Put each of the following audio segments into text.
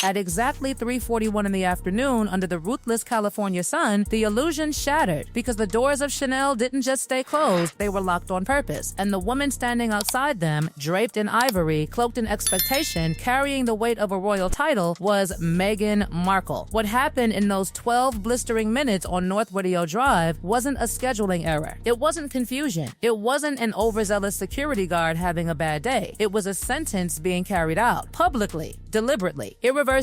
At exactly 3:41 in the afternoon, under the ruthless California sun, the illusion shattered because the doors of Chanel didn't just stay closed, they were locked on purpose. And the woman standing outside them, draped in ivory, cloaked in expectation, carrying the weight of a royal title, was Meghan Markle. What happened in those 12 blistering minutes on North Rodeo Drive wasn't a scheduling error. It wasn't confusion. It wasn't an overzealous security guard having a bad day. It was a sentence being carried out publicly, deliberately, irreversibly.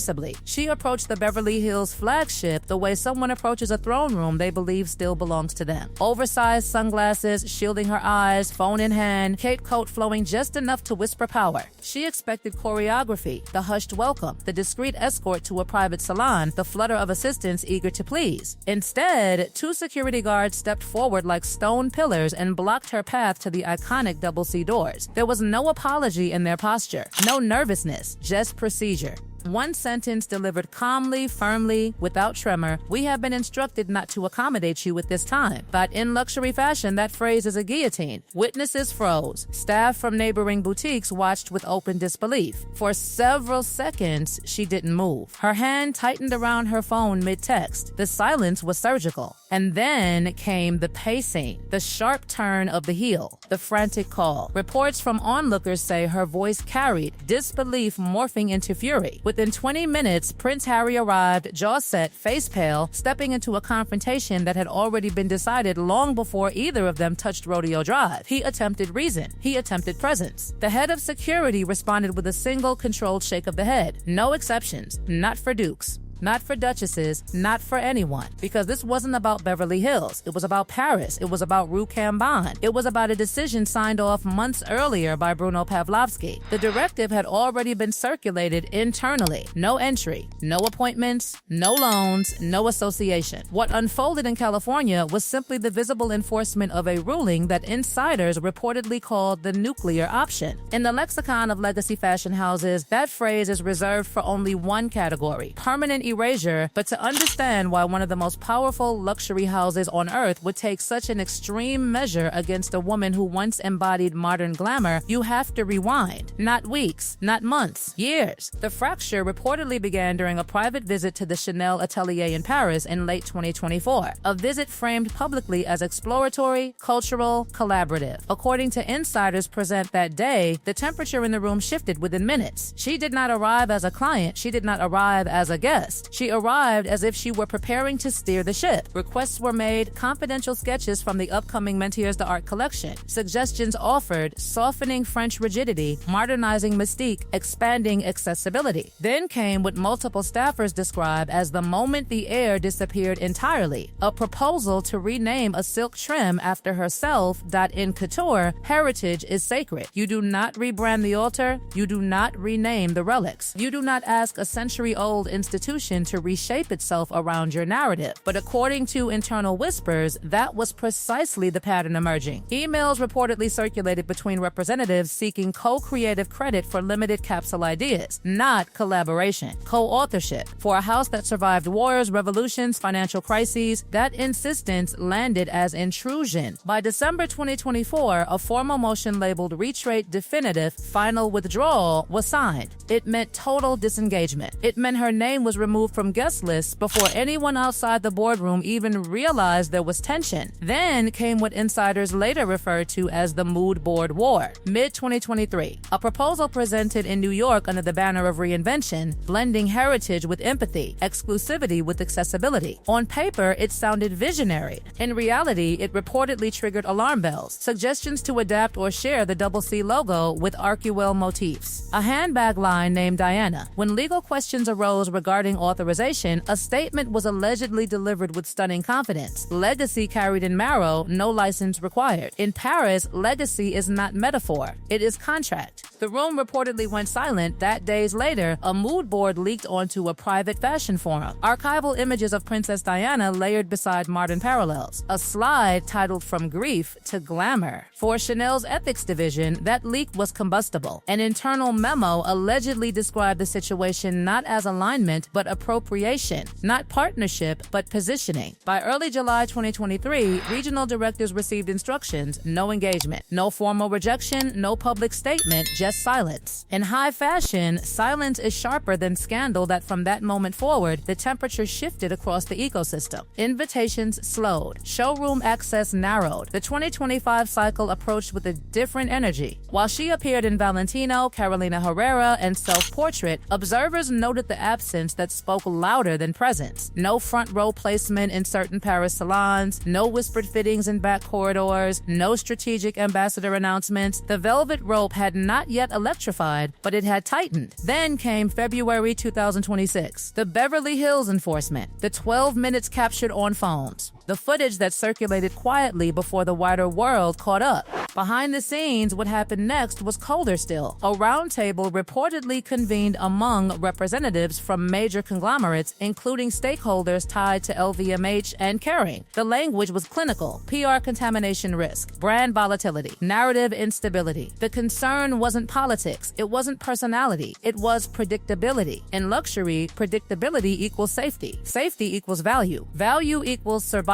She approached the Beverly Hills flagship the way someone approaches a throne room they believe still belongs to them. Oversized sunglasses shielding her eyes, phone in hand, cape coat flowing just enough to whisper power. She expected choreography, the hushed welcome, the discreet escort to a private salon, the flutter of assistants eager to please. Instead, two security guards stepped forward like stone pillars and blocked her path to the iconic double C doors. There was no apology in their posture, no nervousness, just procedure. One sentence delivered calmly, firmly, without tremor: "We have been instructed not to accommodate you at this time." But in luxury fashion, that phrase is a guillotine. Witnesses froze. Staff from neighboring boutiques watched with open disbelief. For several seconds, she didn't move. Her hand tightened around her phone mid-text. The silence was surgical. And then came the pacing, the sharp turn of the heel, the frantic call. Reports from onlookers say her voice carried, disbelief morphing into fury. Within 20 minutes, Prince Harry arrived, jaw set, face pale, stepping into a confrontation that had already been decided long before either of them touched Rodeo Drive. He attempted reason. He attempted presence. The head of security responded with a single controlled shake of the head. No exceptions. Not for dukes. Not for duchesses, not for anyone. Because this wasn't about Beverly Hills. It was about Paris. It was about Rue Cambon. It was about a decision signed off months earlier by Bruno Pavlovsky. The directive had already been circulated internally. No entry, no appointments, no loans, no association. What unfolded in California was simply the visible enforcement of a ruling that insiders reportedly called the nuclear option. In the lexicon of legacy fashion houses, that phrase is reserved for only one category: permanent erasure. But to understand why one of the most powerful luxury houses on earth would take such an extreme measure against a woman who once embodied modern glamour, you have to rewind. Not weeks, not months, years. The fracture reportedly began during a private visit to the Chanel atelier in Paris in late 2024, a visit framed publicly as exploratory, cultural, collaborative. According to insiders present that day, the temperature in the room shifted within minutes. She did not arrive as a client. She did not arrive as a guest. She arrived as if she were preparing to steer the ship. Requests were made, confidential sketches from the upcoming Mentiers d'Art collection, suggestions offered, softening French rigidity, modernizing mystique, expanding accessibility. Then came what multiple staffers describe as the moment the air disappeared entirely, a proposal to rename a silk trim after herself. In couture, heritage is sacred. You do not rebrand the altar. You do not rename the relics. You do not ask a century-old institution to reshape itself around your narrative. But according to internal whispers, that was precisely the pattern emerging. Emails reportedly circulated between representatives seeking co-creative credit for limited capsule ideas, not collaboration. Co-authorship. For a house that survived wars, revolutions, financial crises, that insistence landed as intrusion. By December 2024, a formal motion labeled Retrate Definitive Final Withdrawal was signed. It meant total disengagement. It meant her name was removed from guest lists before anyone outside the boardroom even realized there was tension. Then came what insiders later referred to as the mood board war. Mid-2023, a proposal presented in New York under the banner of reinvention, blending heritage with empathy, exclusivity with accessibility. On paper, it sounded visionary. In reality, it reportedly triggered alarm bells, suggestions to adapt or share the double C logo with Arcuel motifs. A handbag line named Diana. When legal questions arose regarding authorization, a statement was allegedly delivered with stunning confidence. Legacy carried in marrow, no license required. In Paris, legacy is not metaphor, it is contract. The room reportedly went silent. That days later, a mood board leaked onto a private fashion forum. Archival images of Princess Diana layered beside modern parallels. A slide titled From Grief to Glamour. For Chanel's ethics division, that leak was combustible. An internal memo allegedly described the situation not as alignment, but appropriation. Not partnership, but positioning. By early July 2023, regional directors received instructions: no engagement, no formal rejection, no public statement, just just silence. In high fashion, silence is sharper than scandal that from that moment forward, the temperature shifted across the ecosystem. Invitations slowed. Showroom access narrowed. The 2025 cycle approached with a different energy. While she appeared in Valentino, Carolina Herrera, and Self-Portrait, observers noted the absence that spoke louder than presence. No front row placement in certain Paris salons, no whispered fittings in back corridors, no strategic ambassador announcements. The velvet rope had not yet electrified, but it had tightened. Then came February 2026, the Beverly Hills enforcement, the 12 minutes captured on phones, the footage that circulated quietly before the wider world caught up. Behind the scenes, what happened next was colder still. A roundtable reportedly convened among representatives from major conglomerates, including stakeholders tied to LVMH and Kering. The language was clinical: PR contamination risk, brand volatility, narrative instability. The concern wasn't politics, it wasn't personality, it was predictability. In luxury, predictability equals safety. Safety equals value. Value equals survival.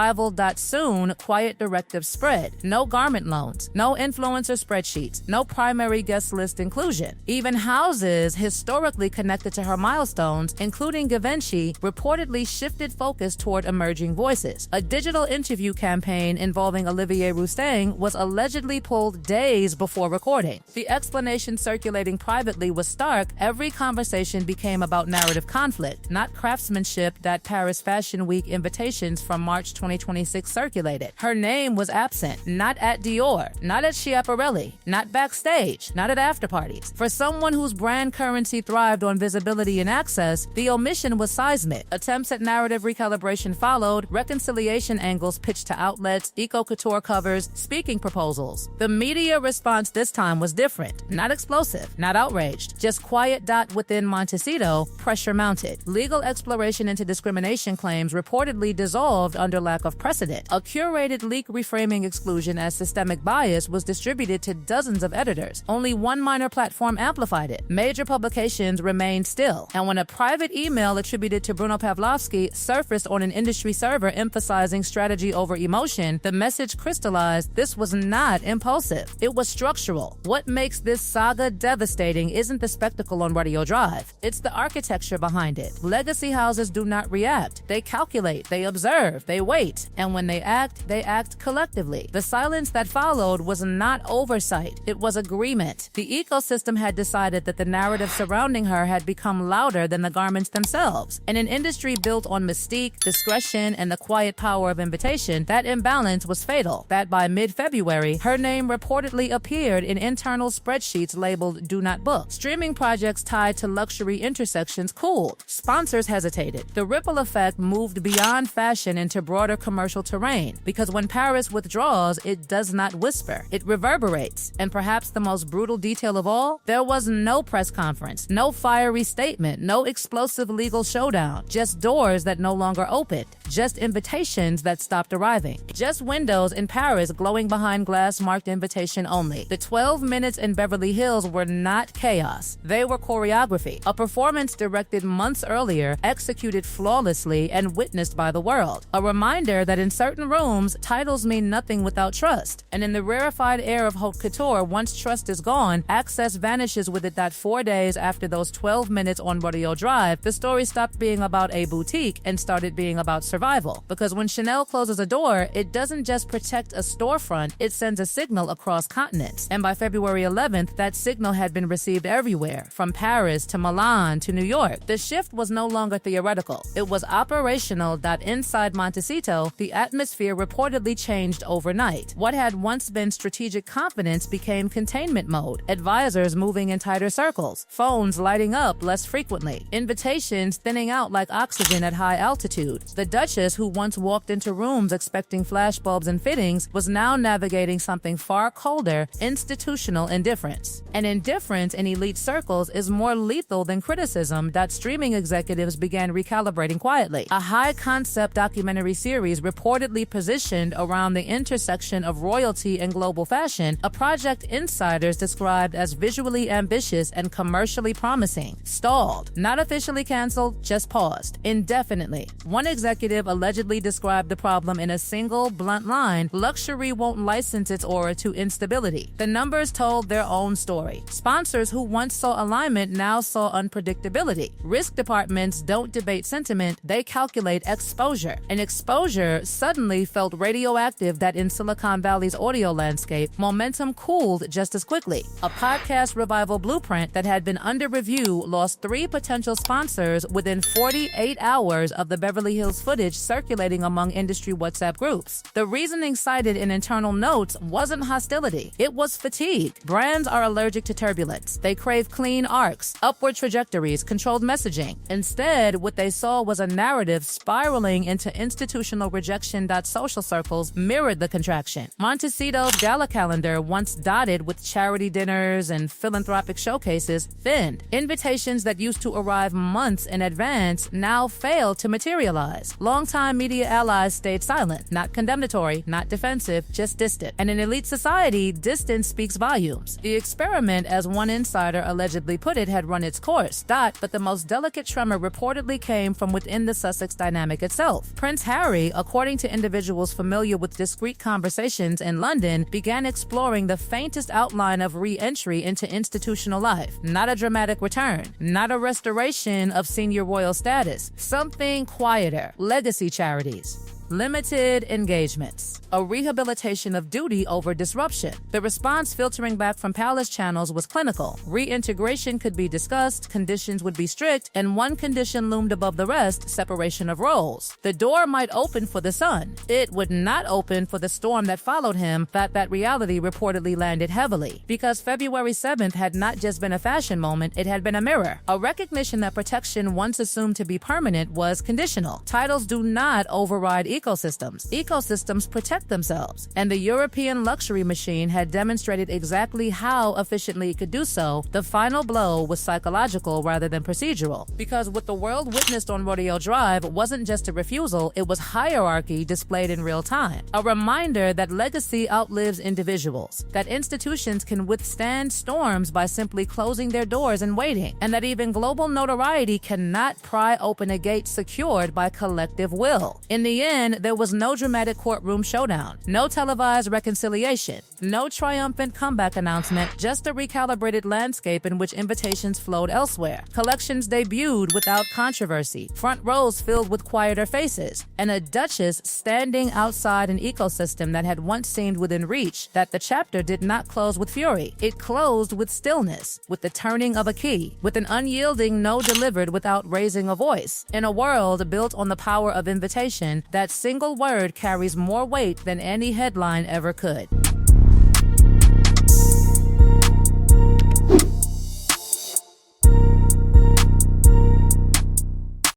Soon, quiet directives spread. No garment loans, no influencer spreadsheets, no primary guest list inclusion. Even houses historically connected to her milestones, including Givenchy, reportedly shifted focus toward emerging voices. A digital interview campaign involving Olivier Rousteing was allegedly pulled days before recording. The explanation circulating privately was stark. Every conversation became about narrative conflict, not craftsmanship. That Paris Fashion Week invitations from March 2026 circulated. Her name was absent, not at Dior, not at Schiaparelli, not backstage, not at after parties. For someone whose brand currency thrived on visibility and access, the omission was seismic. Attempts at narrative recalibration followed, reconciliation angles pitched to outlets, eco-couture covers, speaking proposals. The media response this time was different, not explosive, not outraged, just quiet. Within Montecito, pressure mounted. Legal exploration into discrimination claims reportedly dissolved under lack of precedent. A curated leak reframing exclusion as systemic bias was distributed to dozens of editors. Only one minor platform amplified it. Major publications remained still. And when a private email attributed to Bruno Pavlovsky surfaced on an industry server emphasizing strategy over emotion, the message crystallized: this was not impulsive. It was structural. What makes this saga devastating isn't the spectacle on Rodeo Drive. It's the architecture behind it. Legacy houses do not react. They calculate, they observe, they wait. And when they act collectively. The silence that followed was not oversight. It was agreement. The ecosystem had decided that the narrative surrounding her had become louder than the garments themselves. In an industry built on mystique, discretion, and the quiet power of invitation, that imbalance was fatal. That by mid-February, her name reportedly appeared in internal spreadsheets labeled "Do Not Book." Streaming projects tied to luxury intersections cooled. Sponsors hesitated. The ripple effect moved beyond fashion into broader commercial terrain, because when Paris withdraws, it does not whisper. It reverberates. And perhaps the most brutal detail of all, there was no press conference, no fiery statement, no explosive legal showdown, just doors that no longer opened, just invitations that stopped arriving, just windows in Paris glowing behind glass marked invitation only. The 12 minutes in Beverly Hills were not chaos. They were choreography, a performance directed months earlier, executed flawlessly, and witnessed by the world. A reminder that in certain rooms, titles mean nothing without trust. And in the rarefied air of haute couture, once trust is gone, access vanishes with it. That 4 days after those 12 minutes on Rodeo Drive, the story stopped being about a boutique and started being about survival. Because when Chanel closes a door, it doesn't just protect a storefront, it sends a signal across continents. And by February 11th, that signal had been received everywhere, from Paris to Milan to New York. The shift was no longer theoretical. It was operational. Inside Montecito, the atmosphere reportedly changed overnight. What had once been strategic confidence became containment mode. Advisors moving in tighter circles, phones lighting up less frequently, invitations thinning out like oxygen at high altitude. The Duchess, who once walked into rooms expecting flashbulbs and fittings, was now navigating something far colder: institutional indifference. And indifference in elite circles is more lethal than criticism. Streaming executives began recalibrating quietly. A high-concept documentary series series reportedly positioned around the intersection of royalty and global fashion, a project insiders described as visually ambitious and commercially promising. Stalled. Not officially canceled, just paused. Indefinitely. One executive allegedly described the problem in a single, blunt line: luxury won't license its aura to instability. The numbers told their own story. Sponsors who once saw alignment now saw unpredictability. Risk departments don't debate sentiment, they calculate exposure. And exposure suddenly felt radioactive that in Silicon Valley's audio landscape, momentum cooled just as quickly. A podcast revival blueprint that had been under review lost 3 potential sponsors within 48 hours of the Beverly Hills footage circulating among industry WhatsApp groups. The reasoning cited in internal notes wasn't hostility, it was fatigue. Brands are allergic to turbulence. They crave clean arcs, upward trajectories, controlled messaging. Instead, what they saw was a narrative spiraling into institutional rejection. Social circles mirrored the contraction. Montecito's gala calendar, once dotted with charity dinners and philanthropic showcases, thinned. Invitations that used to arrive months in advance now failed to materialize. Longtime media allies stayed silent, not condemnatory, not defensive, just distant. And in elite society, distance speaks volumes. The experiment, as one insider allegedly put it, had run its course. But the most delicate tremor reportedly came from within the Sussex dynamic itself. Prince Harry, according to individuals familiar with discreet conversations in London, began exploring the faintest outline of re-entry into institutional life. Not a dramatic return, not a restoration of senior royal status, something quieter: legacy charities. Limited engagements. A rehabilitation of duty over disruption. The response filtering back from palace channels was clinical. Reintegration could be discussed, conditions would be strict, and one condition loomed above the rest: separation of roles. The door might open for the sun. It would not open for the storm that followed him. That reality reportedly landed heavily. Because February 7th had not just been a fashion moment, it had been a mirror. A recognition that protection once assumed to be permanent was conditional. Titles do not override ecosystems. Ecosystems protect themselves, and the European luxury machine had demonstrated exactly how efficiently it could do so. The final blow was psychological rather than procedural, because what the world witnessed on Rodeo Drive wasn't just a refusal, it was hierarchy displayed in real time. A reminder that legacy outlives individuals, that institutions can withstand storms by simply closing their doors and waiting, and that even global notoriety cannot pry open a gate secured by collective will. In the end, there was no dramatic courtroom showdown, no televised reconciliation, no triumphant comeback announcement, just a recalibrated landscape in which invitations flowed elsewhere. Collections debuted without controversy, front rows filled with quieter faces, and a duchess standing outside an ecosystem that had once seemed within reach. That the chapter did not close with fury. It closed with stillness, with the turning of a key, with an unyielding no delivered without raising a voice. In a world built on the power of invitation, that single word carries more weight than any headline ever could.